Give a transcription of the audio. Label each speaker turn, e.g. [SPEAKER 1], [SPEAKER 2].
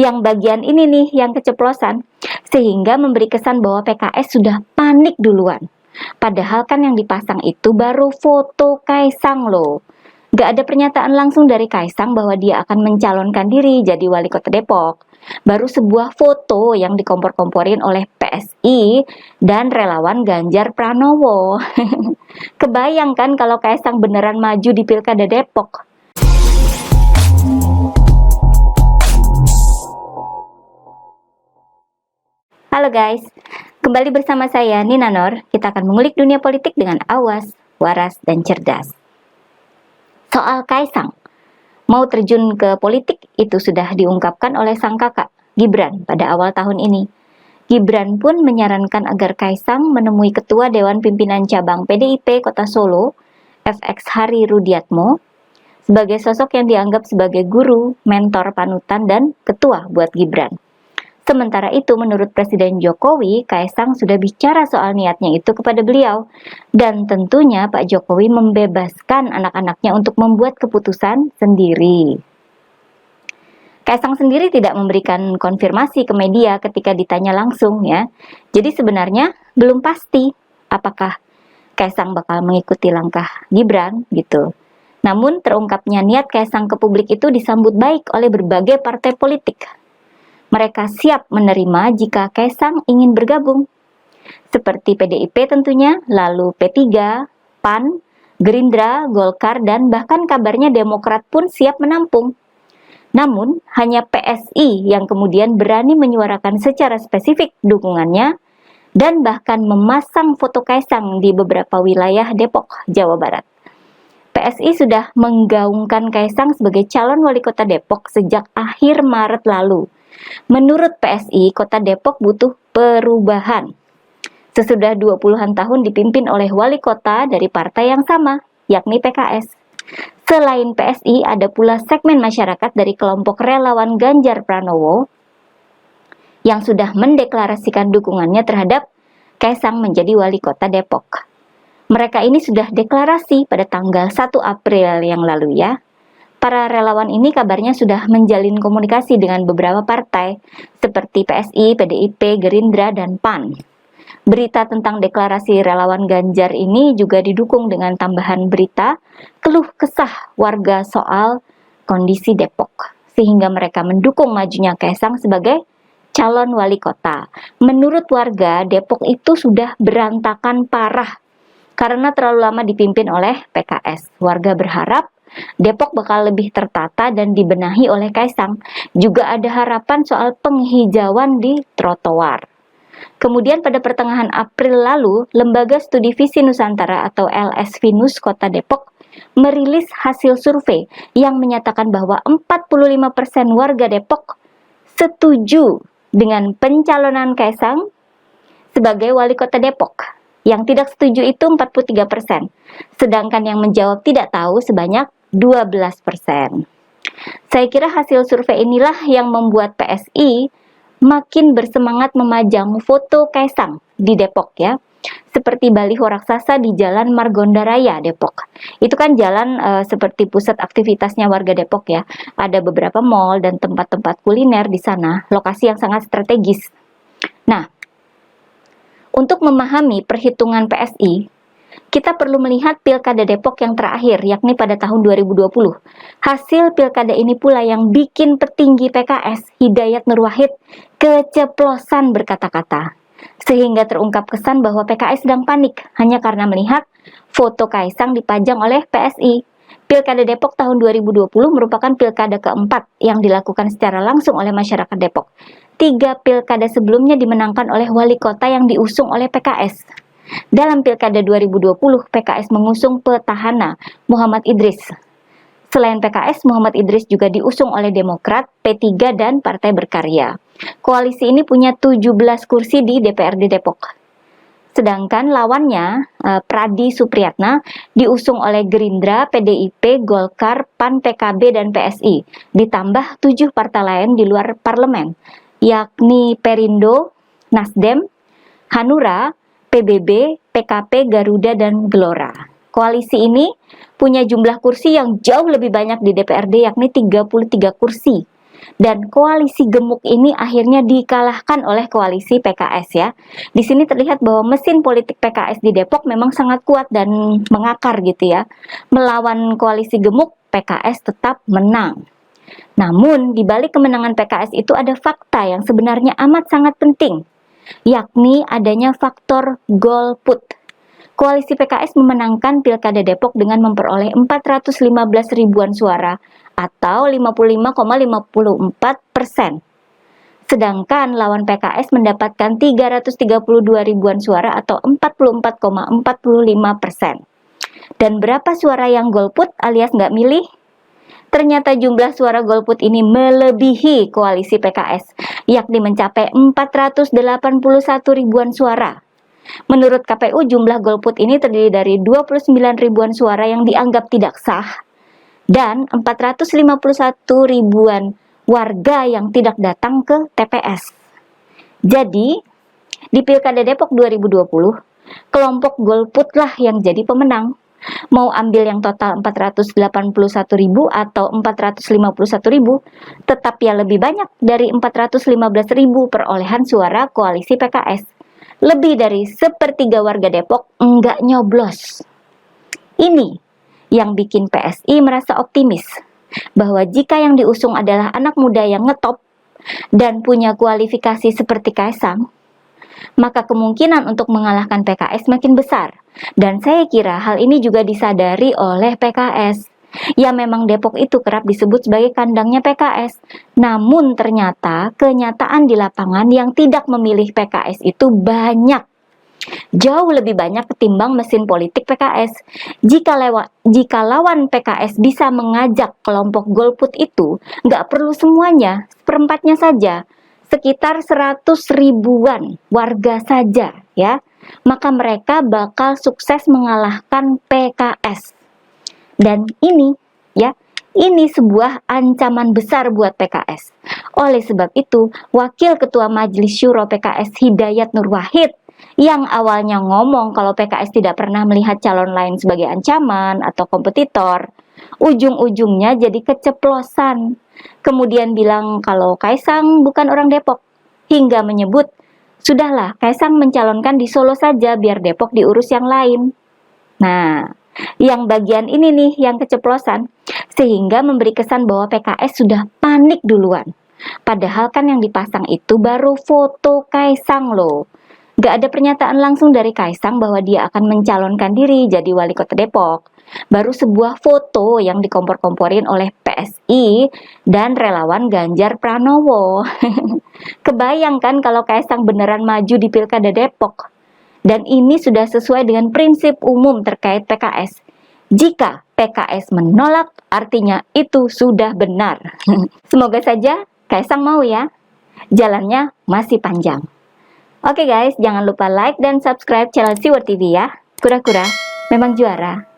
[SPEAKER 1] yang bagian ini nih yang keceplosan, sehingga memberi kesan bahwa PKS sudah panik duluan. Padahal kan yang dipasang itu baru foto Kaisang loh. Gak ada pernyataan langsung dari Kaisang bahwa dia akan mencalonkan diri jadi wali kota Depok. Baru sebuah foto yang dikompor-komporin oleh PSI dan relawan Ganjar Pranowo. Kebayang kan kalau Kaisang beneran maju di Pilkada Depok? Halo guys, kembali bersama saya Nina Nur. Kita akan mengulik dunia politik dengan awas, waras, dan cerdas. Soal Kaisang, mau terjun ke politik itu sudah diungkapkan oleh sang kakak, Gibran, pada awal tahun ini. Gibran pun menyarankan agar Kaisang menemui Ketua Dewan Pimpinan Cabang PDIP Kota Solo, FX Hari Rudiatmo, sebagai sosok yang dianggap sebagai guru, mentor, panutan, dan ketua buat Gibran. Sementara itu, menurut Presiden Jokowi, Kaisang sudah bicara soal niatnya itu kepada beliau. Dan tentunya Pak Jokowi membebaskan anak-anaknya untuk membuat keputusan sendiri. Kaisang sendiri tidak memberikan konfirmasi ke media ketika ditanya langsung ya. Jadi sebenarnya belum pasti apakah Kaisang bakal mengikuti langkah Gibran gitu. Namun terungkapnya niat Kaisang ke publik itu disambut baik oleh berbagai partai politik. Mereka siap menerima jika Kaisang ingin bergabung. Seperti PDIP tentunya, lalu P3, PAN, Gerindra, Golkar, dan bahkan kabarnya Demokrat pun siap menampung. Namun, hanya PSI yang kemudian berani menyuarakan secara spesifik dukungannya dan bahkan memasang foto Kaisang di beberapa wilayah Depok, Jawa Barat. PSI sudah menggaungkan Kaisang sebagai calon wali kota Depok sejak akhir Maret lalu. Menurut PSI, kota Depok butuh perubahan. Sesudah 20-an tahun dipimpin oleh wali kota dari partai yang sama, yakni PKS. Selain PSI, ada pula segmen masyarakat dari kelompok relawan Ganjar Pranowo yang sudah mendeklarasikan dukungannya terhadap Kaisang menjadi wali kota Depok. Mereka ini sudah deklarasi pada tanggal 1 April yang lalu ya. Para relawan ini kabarnya sudah menjalin komunikasi dengan beberapa partai seperti PSI, PDIP, Gerindra, dan PAN. Berita tentang deklarasi relawan Ganjar ini juga didukung dengan tambahan berita keluh kesah warga soal kondisi Depok, sehingga mereka mendukung majunya Kaisang sebagai calon wali kota. Menurut warga, Depok itu sudah berantakan parah karena terlalu lama dipimpin oleh PKS. Warga berharap Depok bakal lebih tertata dan dibenahi oleh Kaisang. Juga ada harapan soal penghijauan di trotoar. Kemudian pada pertengahan April lalu, Lembaga Studi Visi Nusantara atau LSVNUS Kota Depok merilis hasil survei yang menyatakan bahwa 45% warga Depok setuju dengan pencalonan Kaisang sebagai wali kota Depok. Yang tidak setuju itu 43%, sedangkan yang menjawab tidak tahu sebanyak 12%. Saya kira hasil survei inilah yang membuat PSI makin bersemangat memajang foto Kaisang di Depok ya. Seperti baliho raksasa di Jalan Margonda Raya Depok. Itu kan jalan seperti pusat aktivitasnya warga Depok ya. Ada beberapa mall dan tempat-tempat kuliner di sana, lokasi yang sangat strategis. Nah, untuk memahami perhitungan PSI, kita perlu melihat Pilkada Depok yang terakhir, yakni pada tahun 2020. Hasil Pilkada ini pula yang bikin petinggi PKS, Hidayat Nur Wahid, keceplosan berkata-kata. Sehingga terungkap kesan bahwa PKS sedang panik, hanya karena melihat foto Kaisang dipajang oleh PSI. Pilkada Depok tahun 2020 merupakan pilkada keempat yang dilakukan secara langsung oleh masyarakat Depok. 3 pilkada sebelumnya dimenangkan oleh wali kota yang diusung oleh PKS. Dalam Pilkada 2020, PKS mengusung petahana Muhammad Idris. Selain PKS, Muhammad Idris juga diusung oleh Demokrat, P3, dan Partai Berkarya. Koalisi ini punya 17 kursi di DPRD Depok. Sedangkan lawannya, Pradi Supriyatna, diusung oleh Gerindra, PDIP, Golkar, PAN, PKB, dan PSI. Ditambah 7 partai lain di luar parlemen, yakni Perindo, Nasdem, Hanura, PBB, PKP, Garuda, dan Gelora. Koalisi ini punya jumlah kursi yang jauh lebih banyak di DPRD, yakni 33 kursi. Dan koalisi gemuk ini akhirnya dikalahkan oleh koalisi PKS ya. Di sini terlihat bahwa mesin politik PKS di Depok memang sangat kuat dan mengakar gitu ya. Melawan koalisi gemuk, PKS tetap menang. Namun, di balik kemenangan PKS itu ada fakta yang sebenarnya amat sangat penting, yakni adanya faktor golput. Koalisi PKS memenangkan Pilkada Depok dengan memperoleh 415 ribuan suara atau 55,54%. Sedangkan lawan PKS mendapatkan 332 ribuan suara atau 44,45%. Dan berapa suara yang golput alias nggak milih? Ternyata jumlah suara golput ini melebihi koalisi PKS, yakni mencapai 481 ribuan suara. Menurut KPU, jumlah golput ini terdiri dari 29 ribuan suara yang dianggap tidak sah dan 451 ribuan warga yang tidak datang ke TPS. Jadi, di Pilkada Depok 2020, kelompok golputlah yang jadi pemenang. Mau ambil yang total 481 ribu atau 451 ribu, tetap ya lebih banyak dari 415 ribu perolehan suara koalisi PKS. Lebih dari sepertiga warga Depok enggak nyoblos. Ini yang bikin PSI merasa optimis bahwa jika yang diusung adalah anak muda yang ngetop dan punya kualifikasi seperti Kaisang, maka kemungkinan untuk mengalahkan PKS makin besar. Dan saya kira hal ini juga disadari oleh PKS. Ya memang Depok itu kerap disebut sebagai kandangnya PKS. Namun ternyata kenyataan di lapangan yang tidak memilih PKS itu banyak. Jauh lebih banyak ketimbang mesin politik PKS. Jika lawan PKS bisa mengajak kelompok golput itu, nggak perlu semuanya, seperempatnya saja, sekitar 100 ribuan warga saja ya, maka mereka bakal sukses mengalahkan PKS. Dan ini ya, ini sebuah ancaman besar buat PKS. Oleh sebab itu, Wakil Ketua Majelis Syuro PKS Hidayat Nur Wahid yang awalnya ngomong kalau PKS tidak pernah melihat calon lain sebagai ancaman atau kompetitor, ujung-ujungnya jadi keceplosan. Kemudian bilang kalau Kaisang bukan orang Depok, hingga menyebut, sudahlah Kaisang mencalonkan di Solo saja biar Depok diurus yang lain. Nah, yang bagian ini nih yang keceplosan, sehingga memberi kesan bahwa PKS sudah panik duluan. Padahal kan yang dipasang itu baru foto Kaisang loh. Gak ada pernyataan langsung dari Kaisang bahwa dia akan mencalonkan diri jadi wali kota Depok. Baru sebuah foto yang dikompor-komporin oleh PSI dan relawan Ganjar Pranowo. Kebayangkan kalau Kaisang beneran maju di Pilkada Depok. Dan ini sudah sesuai dengan prinsip umum terkait PKS. Jika PKS menolak, artinya itu sudah benar. Semoga saja Kaisang mau ya. Jalannya masih panjang. Oke guys, jangan lupa like dan subscribe channel Siwar TV ya. Kura-kura memang juara.